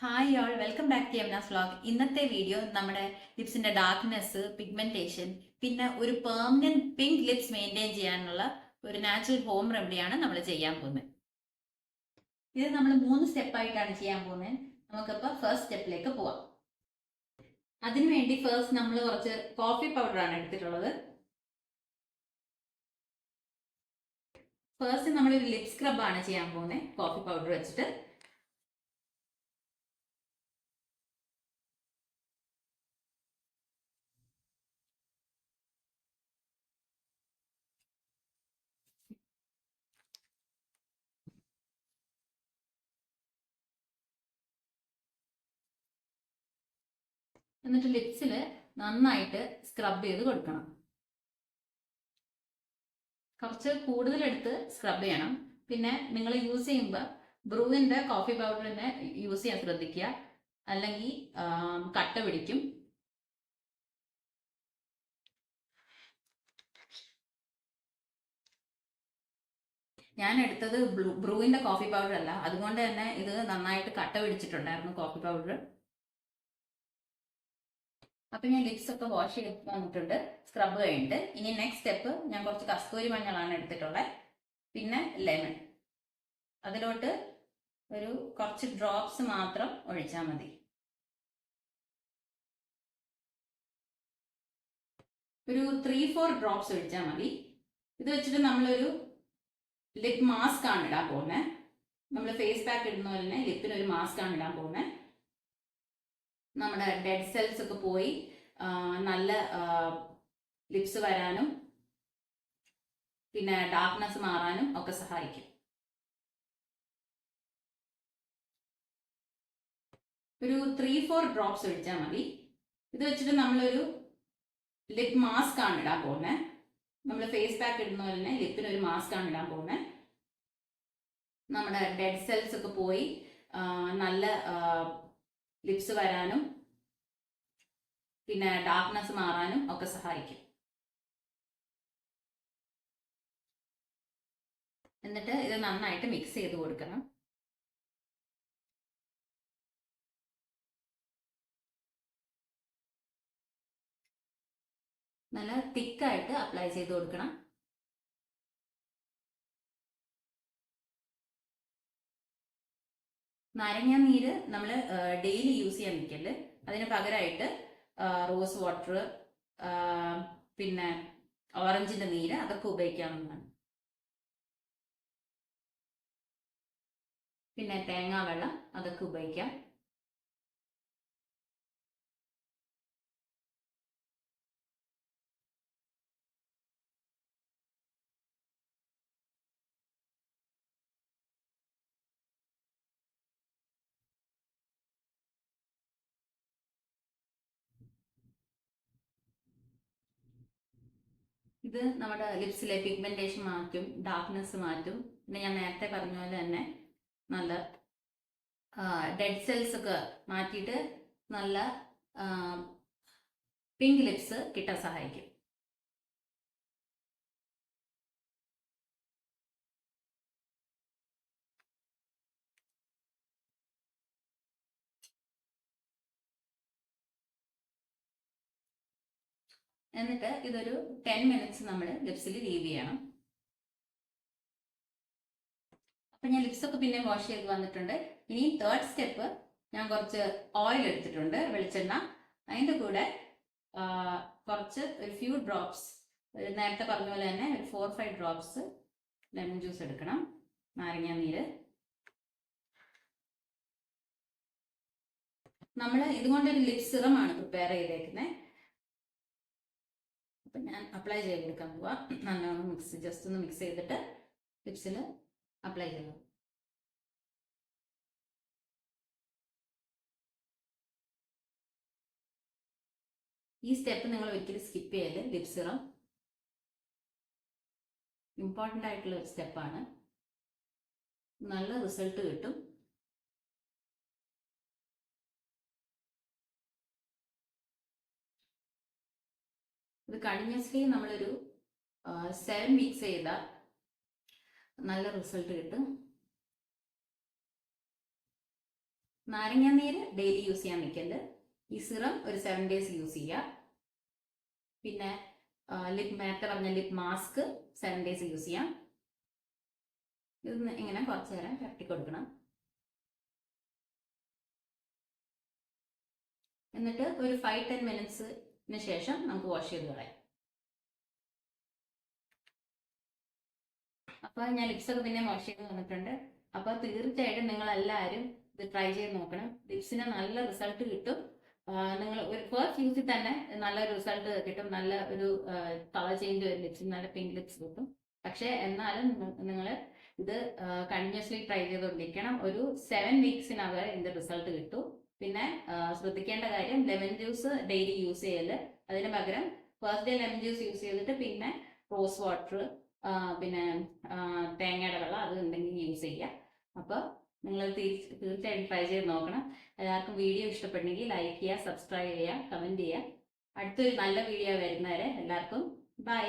Hi all, welcome back to Yamuna's vlog. ഇന്നത്തെ video നമ്മുടെ ലിപ്സിന്റെ ഡാർക്ക്നെസ്, പിഗ്മെന്റേഷൻ, പിന്നെ ഒരു പെർമനന്റ് പിങ്ക് ലിപ്സ് മെയിൻറ്റെയിൻ ചെയ്യാനുള്ള ഒരു നാച്ചുറൽ ഹോം റെമഡിയാണ് നമ്മൾ ചെയ്യാൻ പോകുന്നത്. ഇത് നമ്മൾ 3 സ്റ്റെപ്പായിട്ടാണ് ചെയ്യാൻ പോകുന്നത്. നമുക്കിപ്പോൾ ഫസ്റ്റ് സ്റ്റെപ്പിലേക്ക് പോവാം. അതിനുവേണ്ടി ഫസ്റ്റ് നമ്മൾ കുറച്ച് കോഫി പൗഡറാണ് എടുത്തിട്ടുള്ളത്. ഫസ്റ്റ് നമ്മൾ ഒരു ലിപ് സ്ക്രബാണ് ചെയ്യാൻ പോകുന്നത് കോഫി പൗഡർ വെച്ചിട്ട്. എന്നിട്ട് ലിപ്സിൽ നന്നായിട്ട് സ്ക്രബ് ചെയ്ത് കൊടുക്കണം. കുറച്ച് കൂടുതലെടുത്ത് സ്ക്രബ് ചെയ്യണം. പിന്നെ നിങ്ങൾ യൂസ് ചെയ്യുമ്പോൾ ബ്രൂവിൻ്റെ കോഫി പൗഡർ തന്നെ യൂസ് ചെയ്യാൻ ശ്രദ്ധിക്കുക, അല്ലെങ്കിൽ കട്ട പിടിക്കും. ഞാൻ എടുത്തത് ബ്രൂവിൻ്റെ കോഫി പൗഡർ അല്ല, അതുകൊണ്ട് തന്നെ ഇത് നന്നായിട്ട് കട്ട പിടിച്ചിട്ടുണ്ടായിരുന്നു കോഫി പൗഡർ. അപ്പൊ ഞാൻ ലിപ്സ് ഒക്കെ വാഷ് ചെയ്ത് വന്നിട്ടുണ്ട് സ്ക്രബ് കഴിഞ്ഞിട്ട്. ഇനി നെക്സ്റ്റ് സ്റ്റെപ്പ്, ഞാൻ കുറച്ച് കസ്തൂരി മഞ്ഞളാണ് എടുത്തിട്ടുള്ളത്, പിന്നെ ലെമൺ. അതിലോട്ട് ഒരു കുറച്ച് ഡ്രോപ്സ് മാത്രം ഒഴിച്ചാൽ മതി. ഒരു 3-4 ഡ്രോപ്സ് ഒഴിച്ചാൽ മതി. ഇത് വെച്ചിട്ട് നമ്മളൊരു ലിപ് മാസ്ക് ആണ് ഇടാൻ പോകുന്നത്. നമ്മൾ ഫേസ് പാക്ക് ഇടുന്ന പോലെ തന്നെ ലിപ്പിന് ഒരു മാസ്ക് ആണ് ഇടാൻ പോകുന്നത്. നമ്മുടെ ഡെഡ് സെൽസ് ഒക്കെ പോയി നല്ല ലിപ്സ് വരാനും പിന്നെ ഡാർക്ക്നെസ് മാറാനും ഒക്കെ സഹായിക്കും. ഒരു 3-4 ഡ്രോപ്സ് ഒഴിച്ചാൽ മതി. ഇത് വെച്ചിട്ട് നമ്മളൊരു ലിപ് മാസ്ക് ആണ് ഇടാൻ പോകുന്നത്. നമ്മൾ ഫേസ് പാക്ക് ഇടുന്ന പോലെ തന്നെ ലിപ്പിന് ഒരു മാസ്ക് ആണ് ഇടാൻ പോകുന്നത്. നമ്മുടെ ഡെഡ് സെൽസ് ഒക്കെ പോയി നല്ല ലിപ്സ് വരാനും പിന്നെ ഡാർക്ക്നെസ് മാറാനും ഒക്കെ സഹായിക്കും. എന്നിട്ട് ഇത് നന്നായിട്ട് മിക്സ് ചെയ്ത് കൊടുക്കണം. നല്ല തിക്കായിട്ട് അപ്ലൈ ചെയ്ത് കൊടുക്കണം. നാരങ്ങ നീര് നമ്മൾ ഡെയിലി യൂസ് ചെയ്യാൻ നിൽക്കല്. അതിന് പകരമായിട്ട് റോസ് വാട്ടർ, പിന്നെ ഓറഞ്ചിന്റെ നീര്, അതൊക്കെ ഉപയോഗിക്കാവുന്നതാണ്. പിന്നെ തേങ്ങാ വെള്ളം, അതൊക്കെ ഉപയോഗിക്കാം. ഇത് നമ്മുടെ ലിപ്സിലെ പിഗ്മെന്റേഷൻ മാറ്റും, ഡാർക്ക്നെസ് മാറ്റും. പിന്നെ ഞാൻ നേരത്തെ പറഞ്ഞ പോലെ തന്നെ നല്ല ഡെഡ് സെൽസ് ഒക്കെ മാറ്റിയിട്ട് നല്ല പിങ്ക് ലിപ്സ് കിട്ടാൻ സഹായിക്കും. എന്നിട്ട് ഇതൊരു 10 മിനിറ്റ്സ് നമ്മൾ ലിപ്സിൽ ലീവ് ചെയ്യണം. അപ്പൊ ഞാൻ ലിപ്സ് ഒക്കെ പിന്നെ വാഷ് ചെയ്ത് വന്നിട്ടുണ്ട്. ഇനി തേർഡ് സ്റ്റെപ്പ്, ഞാൻ കുറച്ച് ഓയിൽ എടുത്തിട്ടുണ്ട്, വെളിച്ചെണ്ണ. അതിൻ്റെ കൂടെ കുറച്ച് ഒരു ഫ്യൂ ഡ്രോപ്സ്, നേരത്തെ പറഞ്ഞ പോലെ തന്നെ ഒരു 4-5 ഡ്രോപ്സ് ലെമൺ ജ്യൂസ് എടുക്കണം, നാരങ്ങ നീര്. നമ്മൾ ഇതുകൊണ്ടൊരു ലിപ് സിറമാണ് പ്രിപ്പയർ ചെയ്തേക്കുന്നത്. അപ്പം ഞാൻ അപ്ലൈ ചെയ്തെടുക്കാൻ പോവാ. നല്ലോണം ജസ്റ്റ് ഒന്ന് മിക്സ് ചെയ്തിട്ട് ലിപ്സിൽ അപ്ലൈ ചെയ്തു. ഈ സ്റ്റെപ്പ് നിങ്ങൾ ഒരിക്കലും സ്കിപ്പ് ചെയ്യല്. ലിപ് സിറം ഇമ്പോർട്ടൻ്റ് ആയിട്ടുള്ള ഒരു സ്റ്റെപ്പാണ്. നല്ല റിസൾട്ട് കിട്ടും. ഇത് കണ്ടിന്യൂസ്ലി നമ്മളൊരു 7 വീക്സ് ചെയ്താൽ നല്ല റിസൾട്ട് കിട്ടും. നാരങ്ങാനീര് ഡെയിലി യൂസ് ചെയ്യാൻ നിൽക്കരുത്. ഈ സിറം ഒരു 7 ഡേയ്സ് യൂസ് ചെയ്യുക. പിന്നെ നേരത്തെ പറഞ്ഞ ലിപ് മാസ്ക് 7 ഡേയ്സ് യൂസ് ചെയ്യാം. ഇത് ഇങ്ങനെ കുറച്ച് നേരം തട്ടി കൊടുക്കണം. എന്നിട്ട് ഒരു 5-10 മിനിറ്റ്സിന് ശേഷം നമുക്ക് വാഷ് ചെയ്ത് കളയാം. അപ്പോൾ ഞാൻ ലിപ്സൊക്കെ പിന്നെ വാഷ് ചെയ്ത് വന്നിട്ടുണ്ട്. അപ്പോൾ തീർച്ചയായിട്ടും നിങ്ങൾ എല്ലാവരും ഇത് ട്രൈ ചെയ്ത് നോക്കണം. ലിപ്സിന് നല്ല റിസൾട്ട് കിട്ടും. നിങ്ങൾ ഒരു ഫസ്റ്റ് യൂസിൽ തന്നെ നല്ലൊരു റിസൾട്ട് കിട്ടും. നല്ല ഒരു കളർ ചേഞ്ച് വരും ലിപ്സിന്, നല്ല പിങ്ക് ലിപ്സ് കിട്ടും. പക്ഷേ എന്നാലും നിങ്ങൾ ഇത് കണ്ടിന്യൂസ്ലി ട്രൈ ചെയ്തുകൊണ്ടിരിക്കണം. ഒരു 7 വീക്സിനകം ഇതിന്റെ റിസൾട്ട് കിട്ടും. പിന്നെ ശ്രദ്ധിക്കേണ്ട കാര്യം, ലെമൺ ജ്യൂസ് ഡെയിലി യൂസ് ചെയ്യല്. അതിന് പകരം first day lemon juice use ചെയ്തിട്ട് പിന്നെ റോസ് വാട്ടർ, പിന്നെ തേങ്ങയുടെ വെള്ളം അത് ഉണ്ടെങ്കിൽ യൂസ് ചെയ്യുക. അപ്പോൾ നിങ്ങൾ തീർച്ചയായിട്ടും ട്രൈ ചെയ്ത് നോക്കണം. എല്ലാവർക്കും വീഡിയോ ഇഷ്ടപ്പെട്ടെങ്കിൽ ലൈക്ക് ചെയ്യുക, സബ്സ്ക്രൈബ് ചെയ്യുക, കമൻറ്റ് ചെയ്യുക. അടുത്തൊരു നല്ല വീഡിയോ വരുന്നവരെ എല്ലാവർക്കും ബൈ.